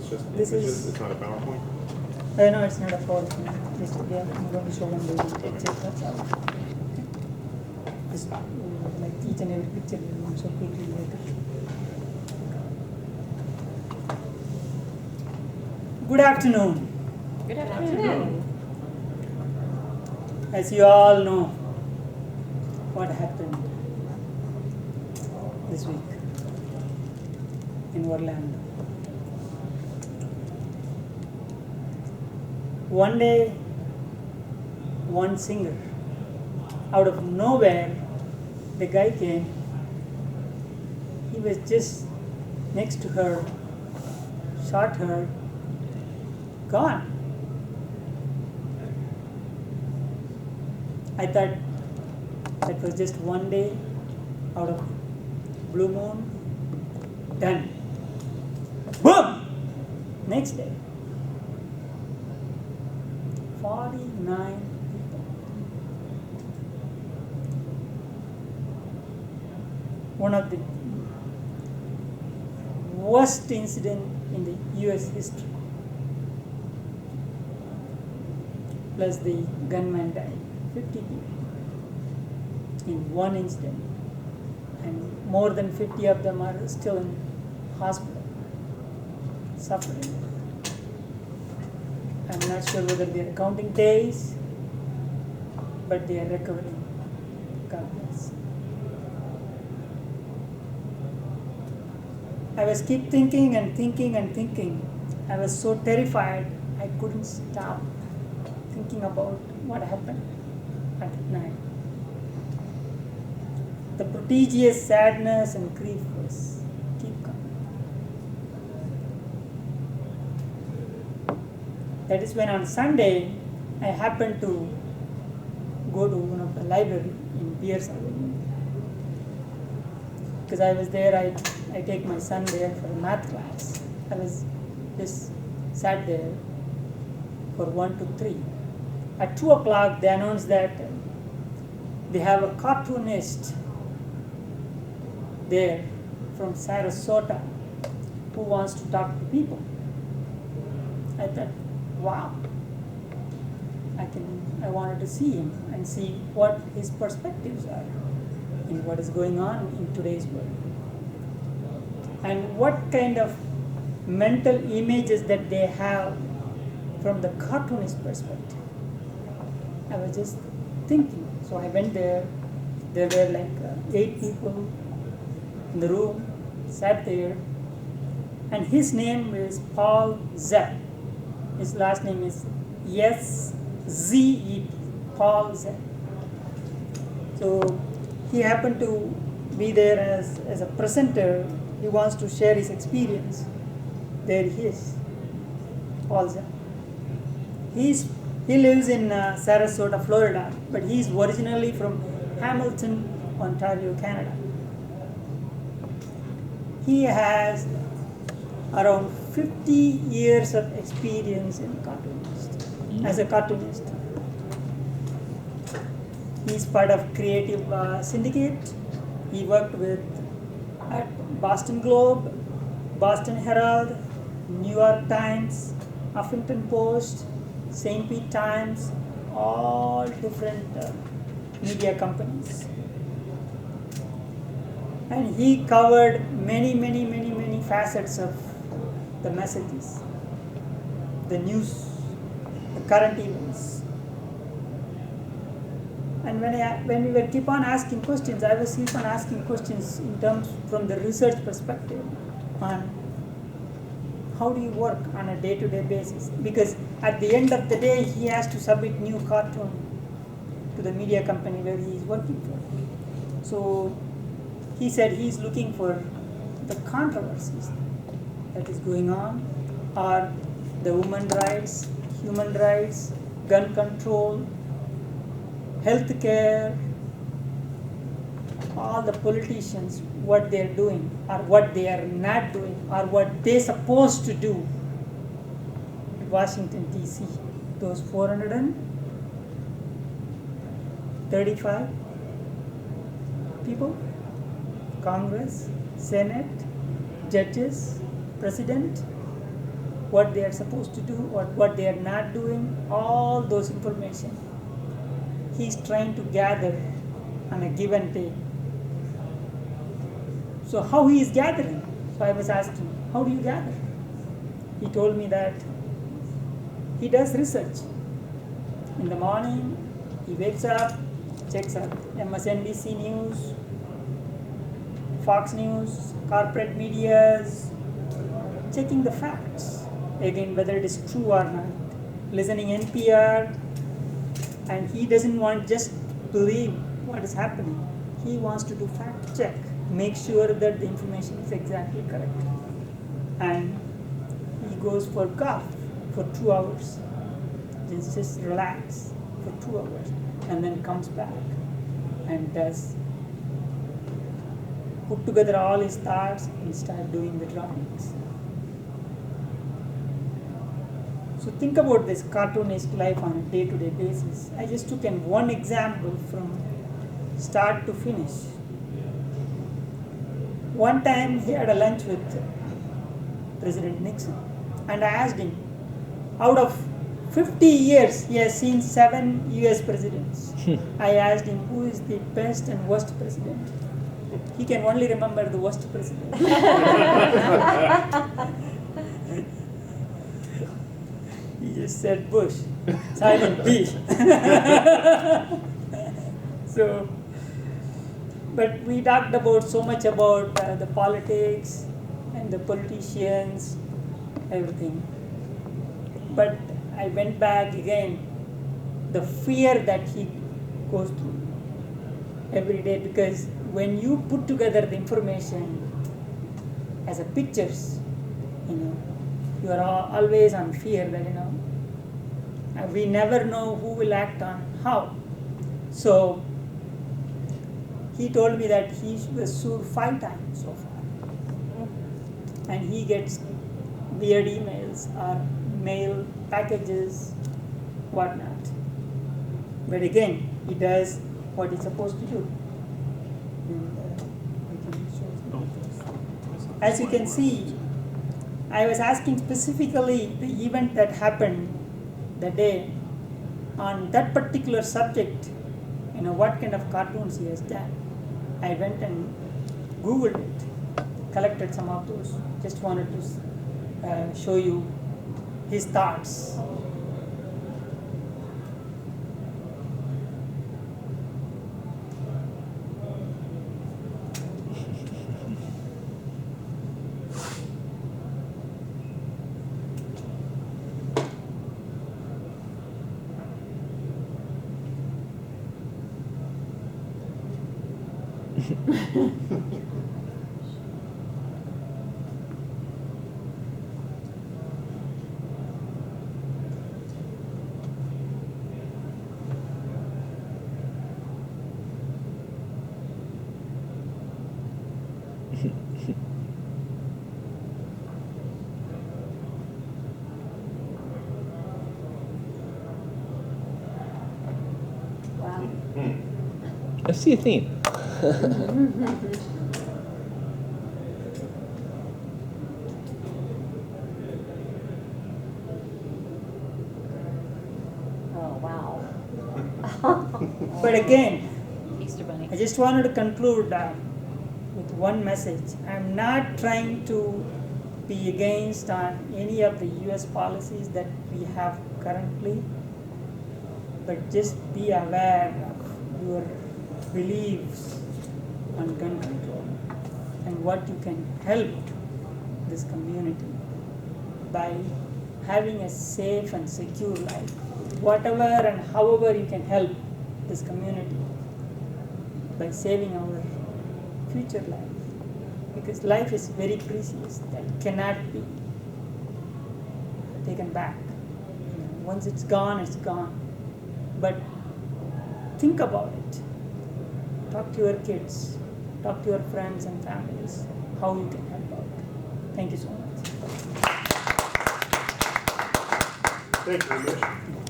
It's just This images, is- it's not a PowerPoint? No, it's not a PowerPoint. I'm going to show one the picture. That's all. Just like each and every picture we will show quickly later. Good afternoon. Good afternoon. As you all know, what happened this week in Orlando. One day, one singer, out of nowhere, the guy came. He was just next to her, shot her, gone. I thought that was just one day out of blue moon, done. Boom! Next day, 49 people. One of the worst incident in the US history. Plus the gunman died. 50 people in one incident. And more than 50 of them are still in hospital, suffering. I'm not sure whether they are counting days, but they are recovering. God bless. I was keep thinking and thinking and thinking. I was so terrified I couldn't stop thinking about what happened at night. The prodigious sadness and grief was keep coming. That is when on Sunday I happened to go to one of the library in Pierce Avenue. Because I was there, I take my son there for a math class. I was just sat there for 1 to 3. At 2 o'clock they announced that they have a cartoonist there from Sarasota who wants to talk to people. I thought, wow, I wanted to see him and see what his perspectives are in what is going on in today's world. And what kind of mental images that they have from the cartoonist perspective. I was just thinking. So I went there. There were like 8 people in the room, sat there. And his name is Paul Zepp. His last name is S-Z-E-P, Paul Zepp. So he happened to be there as a presenter. He wants to share his experience. There he is, Paul Zepp. He lives in Sarasota, Florida, but he's originally from Hamilton, Ontario, Canada. He has around 50 years of experience as a cartoonist. He's part of Creative Syndicate. He worked at Boston Globe, Boston Herald, New York Times, Huffington Post, St. Pete Times, all different media companies. And he covered many facets of the messages, the news, the current events. And when we were keep on asking questions, I was keep on asking questions in terms from the research perspective on how do you work on a day-to-day basis? Because at the end of the day, he has to submit new cartoon to the media company where he is working for. So he said he's looking for the controversies that is going on, or the women's rights, human rights, gun control, health care, all the politicians, what they're doing or what they are not doing or what they're supposed to do in Washington, D.C. Those 435 people, Congress, Senate, judges, President, what they are supposed to do or what they are not doing, all those information he's trying to gather on a given day. So how he is gathering? So I was asking, how do you gather? He told me that he does research. In the morning, he wakes up, checks out MSNBC News, Fox News, corporate medias, checking the facts. Again, whether it is true or not. Listening NPR, and he doesn't want just believe what is happening. He wants to do fact check, make sure that the information is exactly correct. And he goes for golf for 2 hours. Just relax for 2 hours and then comes back and does put together all his thoughts and start doing the drawings. So think about this cartoonist life on a day-to-day basis. I just took in one example from start to finish. One time he had a lunch with President Nixon, and I asked him, out of 50 years he has seen 7 US presidents. I asked him, who is the best and worst president? He can only remember the worst president. He just said Bush, silent B. So, but we talked about so much about the politics and the politicians, everything. But I went back again, the fear that he goes through every day, because when you put together the information as a pictures, you are always on fear that, we never know who will act on how. So he told me that he was sued 5 times so far. And he gets weird emails or mail packages, whatnot. But again, he does what he's supposed to do. As you can see, I was asking specifically the event that happened the day on that particular subject, what kind of cartoons he has done. I went and Googled it, collected some of those, just wanted to show you his thoughts. Wow. I see a theme. Oh, wow. But again, Easter Bunny. I just wanted to conclude with one message. I'm not trying to be against on any of the US policies that we have currently, but just be aware of your beliefs on gun control and what you can help this community by having a safe and secure life. Whatever and however you can help this community by saving our future life, because life is very precious, that cannot be taken back. Once it's gone, it's gone. But think about it. Talk to your kids, talk to your friends and families, how you can help out. Thank you so much. Thank you, Ramesh.